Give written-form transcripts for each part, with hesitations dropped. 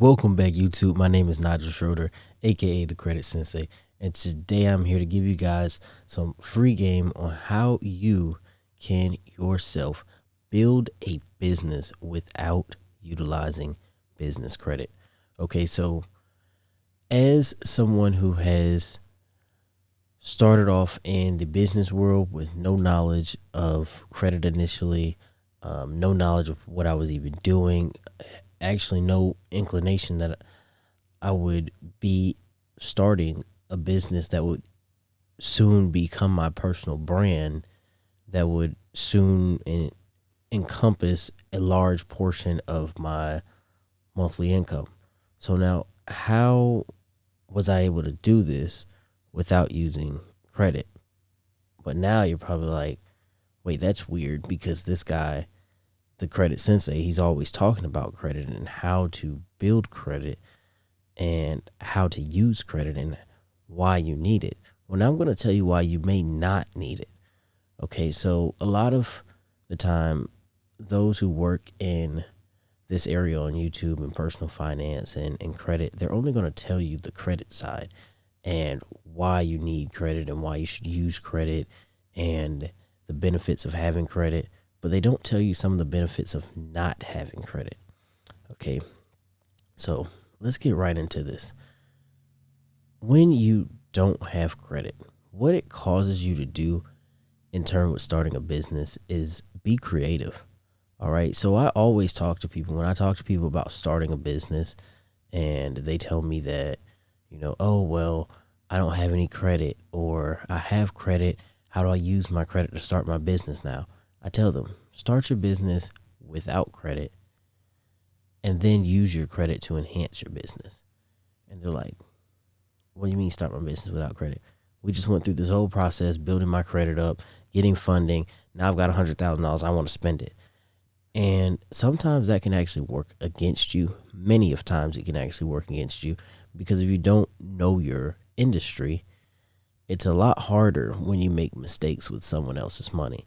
Welcome back, YouTube. My name is Nigel Schroeder, aka the Credit Sensei, and today I'm here to give you guys some free game on how you can yourself build a business without utilizing business credit. Okay, so as someone who has started off in the business world with no knowledge of credit initially, no knowledge of what I was even doing, actually no inclination that I would be starting a business that would soon become my personal brand, that would soon encompass a large portion of my monthly income. So now, how was I able to do this without using credit? But now you're probably like, wait, that's weird, because this guy, the Credit Sensei, he's always talking about credit and how to build credit and how to use credit and why you need it. Well, now I'm going to tell you why you may not need it. Okay, so a lot of the time, those who work in this area on YouTube and personal finance and credit, they're only going to tell you the credit side and why you need credit and why you should use credit and the benefits of having credit, but they don't tell you some of the benefits of not having credit. Okay, so let's get right into this. When you don't have credit, what it causes you to do in terms of starting a business is be creative. All right. So I always talk to people, when I talk to people about starting a business and they tell me that, oh, well, I don't have any credit, or I have credit. How do I use my credit to start my business now? I tell them, start your business without credit and then use your credit to enhance your business. And they're like, what do you mean start my business without credit? We just went through this whole process, building my credit up, getting funding. Now I've got $100,000. I want to spend it. And sometimes that can actually work against you. Many of times it can actually work against you, because if you don't know your industry, it's a lot harder when you make mistakes with someone else's money.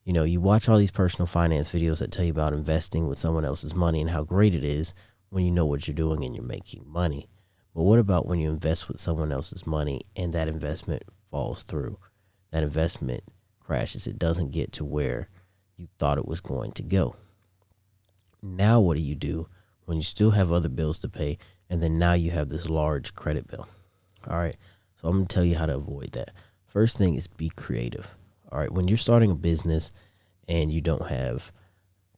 You watch all these personal finance videos that tell you about investing with someone else's money and how great it is when you know what you're doing and you're making money. But what about when you invest with someone else's money and that investment falls through? That investment crashes. It doesn't get to where you thought it was going to go. Now what do you do when you still have other bills to pay, and then now you have this large credit bill? All right, so I'm going to tell you how to avoid that. First thing is be creative. All right, when you're starting a business and you don't have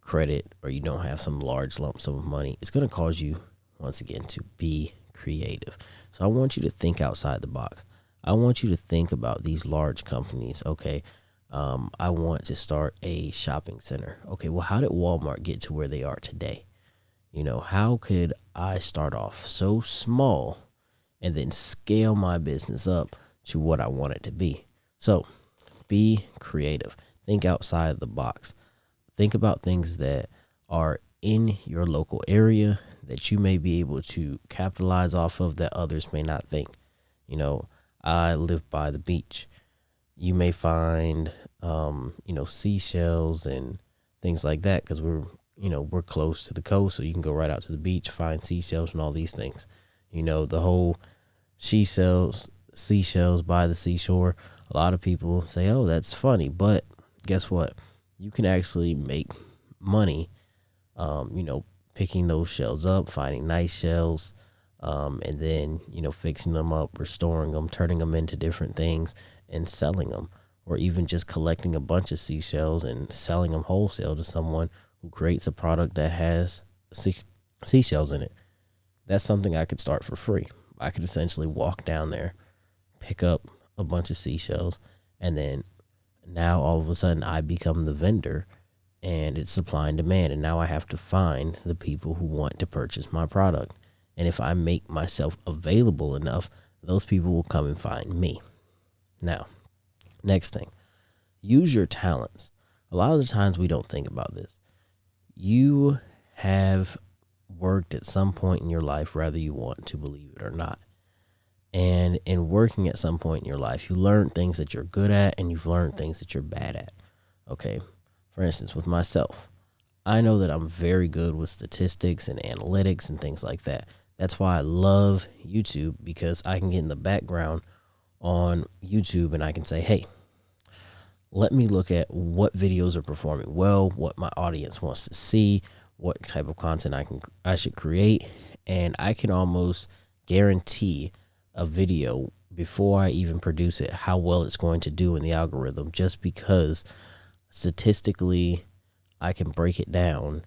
credit, or you don't have some large lump sum of money, it's going to cause you, once again, to be creative. So I want you to think outside the box. I want you to think about these large companies. Okay, I want to start a shopping center. Okay, well, how did Walmart get to where they are today? How could I start off so small and then scale my business up to what I want it to be? So be creative. Think outside the box. Think about things that are in your local area that you may be able to capitalize off of that others may not think. I live by the beach. You may find, seashells and things like that, because we're close to the coast, so you can go right out to the beach, find seashells and all these things. The whole seashells by the seashore. A lot of people say, oh, that's funny, but guess what? You can actually make money, picking those shells up, finding nice shells, and then, fixing them up, restoring them, turning them into different things and selling them, or even just collecting a bunch of seashells and selling them wholesale to someone who creates a product that has seashells in it. That's something I could start for free. I could essentially walk down there, pick up a bunch of seashells, and then now all of a sudden I become the vendor, and it's supply and demand. And now I have to find the people who want to purchase my product. And if I make myself available enough, those people will come and find me. Now, next thing, use your talents. A lot of the times we don't think about this. You have worked at some point in your life, whether you want to believe it or not. And in working at some point in your life, you learn things that you're good at and you've learned things that you're bad at. Okay. For instance, with myself, I know that I'm very good with statistics and analytics and things like that. That's why I love YouTube, because I can get in the background on YouTube and I can say, hey, let me look at what videos are performing well, what my audience wants to see, what type of content I should create, and I can almost guarantee a video before I even produce it how well it's going to do in the algorithm, just because statistically I can break it down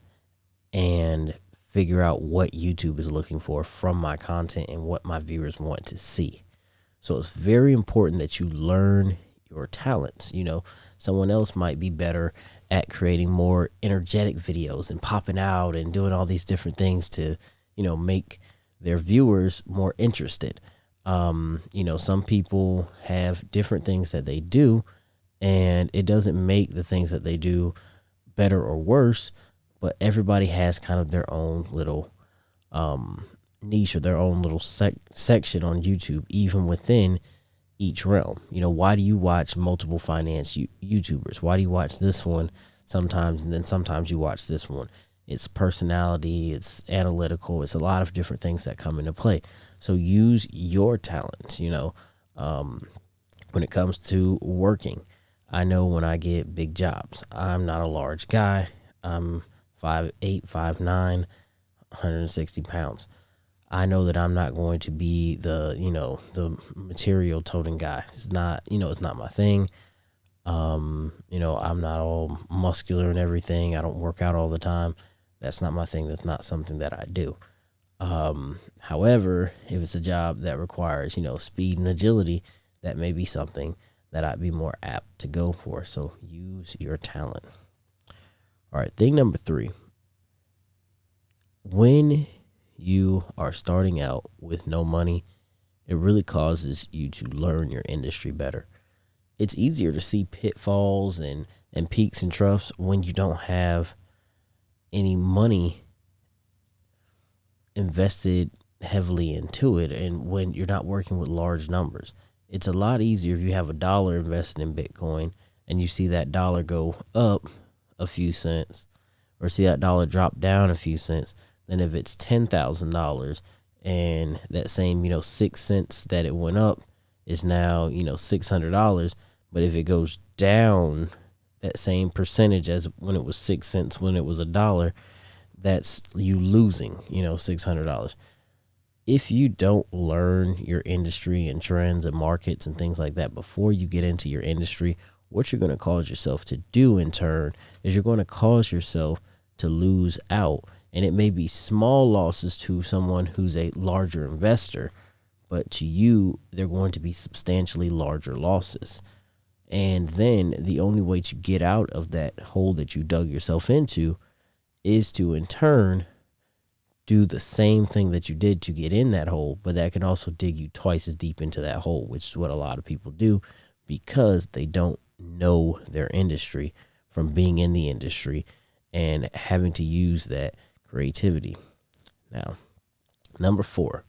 and figure out what YouTube is looking for from my content and what my viewers want to see. So it's very important that you learn your talents. Someone else might be better at creating more energetic videos and popping out and doing all these different things to, make their viewers more interested. Some people have different things that they do, and it doesn't make the things that they do better or worse, but everybody has kind of their own little niche or their own little section on YouTube, even within each realm. Why do you watch multiple finance YouTubers? Why do you watch this one sometimes and then sometimes you watch this one? It's personality, it's analytical, it's a lot of different things that come into play. So use your talents. When it comes to working, I know when I get big jobs, I'm not a large guy. I'm 5'8", 5'9", 160 pounds. I know that I'm not going to be the material toting guy. It's not my thing. I'm not all muscular and everything. I don't work out all the time. That's not my thing. That's not something that I do. However, if it's a job that requires, speed and agility, that may be something that I'd be more apt to go for. So use your talent. All right. Thing number 3, when you are starting out with no money, it really causes you to learn your industry better. It's easier to see pitfalls and peaks and troughs when you don't have any money invested heavily into it, and when you're not working with large numbers. It's a lot easier if you have $1 invested in Bitcoin and you see that dollar go up a few cents or see that dollar drop down a few cents than if it's $10,000 and that same 6 cents that it went up is now $600. But if it goes down that same percentage as when it was 6 cents, when it was $1, that's you losing $600. If you don't learn your industry and trends and markets and things like that before you get into your industry, what you're going to cause yourself to do in turn is you're going to cause yourself to lose out. And it may be small losses to someone who's a larger investor, but to you, they're going to be substantially larger losses. And then the only way to get out of that hole that you dug yourself into is to, in turn, do the same thing that you did to get in that hole, but that can also dig you twice as deep into that hole, which is what a lot of people do because they don't know their industry from being in the industry and having to use that creativity. Now, number 4,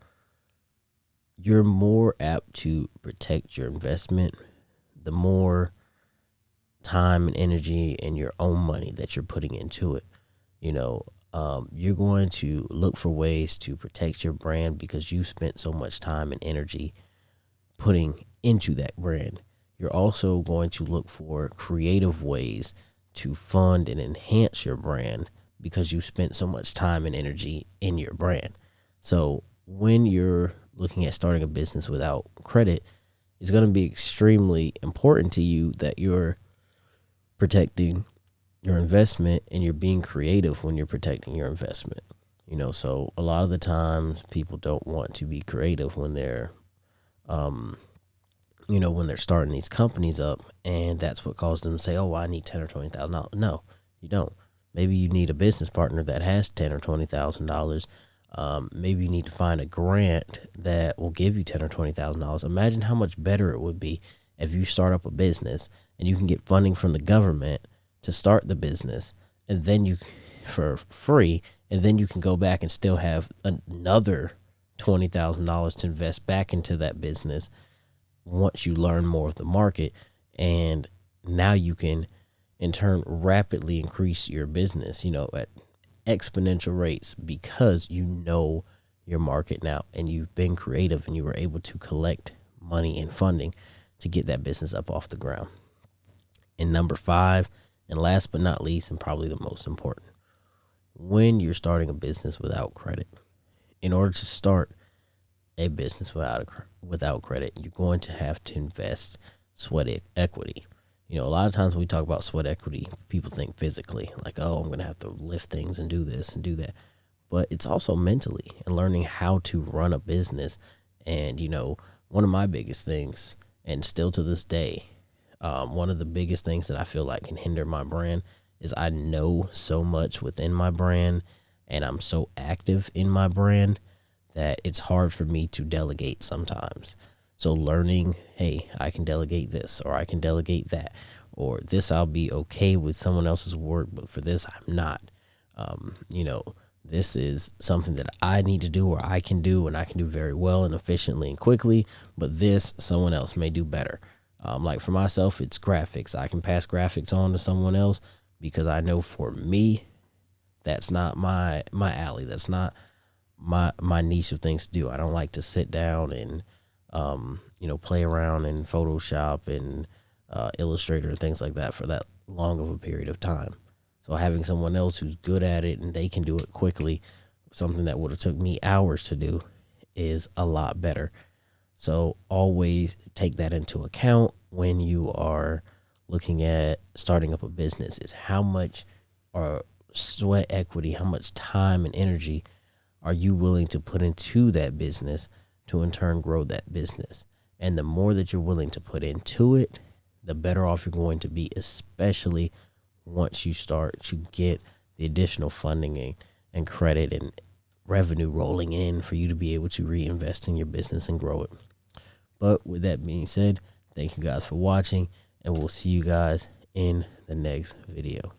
you're more apt to protect your investment the more time and energy and your own money that you're putting into it. You're going to look for ways to protect your brand because you spent so much time and energy putting into that brand. You're also going to look for creative ways to fund and enhance your brand because you spent so much time and energy in your brand. So when you're looking at starting a business without credit, it's going to be extremely important to you that you're protecting your investment and you're being creative when you're protecting your investment. So a lot of the times people don't want to be creative when they're, when they're starting these companies up, and that's what caused them to say, "Oh, I need $10,000 or $20,000." No, you don't. Maybe you need a business partner that has $10,000 or $20,000. Maybe you need to find a grant that will give you $10,000 or $20,000. Imagine how much better it would be if you start up a business and you can get funding from the government to start the business, and then you for free, and then you can go back and still have another $20,000 to invest back into that business once you learn more of the market, and now you can in turn rapidly increase your business, at exponential rates, because you know your market now and you've been creative and you were able to collect money and funding to get that business up off the ground. And number 5, and last but not least, and probably the most important, when you're starting a business without credit, in order to start a business without credit, you're going to have to invest sweat equity. A lot of times when we talk about sweat equity, people think physically, like, oh, I'm going to have to lift things and do this and do that. But it's also mentally and learning how to run a business. And, one of my biggest things, and still to this day, one of the biggest things that I feel like can hinder my brand is I know so much within my brand and I'm so active in my brand that it's hard for me to delegate sometimes. So learning, hey, I can delegate this, or I can delegate that, or this I'll be okay with someone else's work, but for this I'm not. This is something that I need to do, or I can do, and I can do very well and efficiently and quickly, but this someone else may do better. Like for myself, it's graphics. I can pass graphics on to someone else because I know for me, that's not my alley. That's not my niche of things to do. I don't like to sit down and play around in Photoshop and Illustrator and things like that for that long of a period of time. So having someone else who's good at it and they can do it quickly, something that would have took me hours to do, is a lot better. So always take that into account when you are looking at starting up a business, is how much sweat equity, how much time and energy are you willing to put into that business to in turn grow that business? And the more that you're willing to put into it, the better off you're going to be, especially once you start to get the additional funding and credit and revenue rolling in for you to be able to reinvest in your business and grow it. But with that being said, thank you guys for watching, and we'll see you guys in the next video.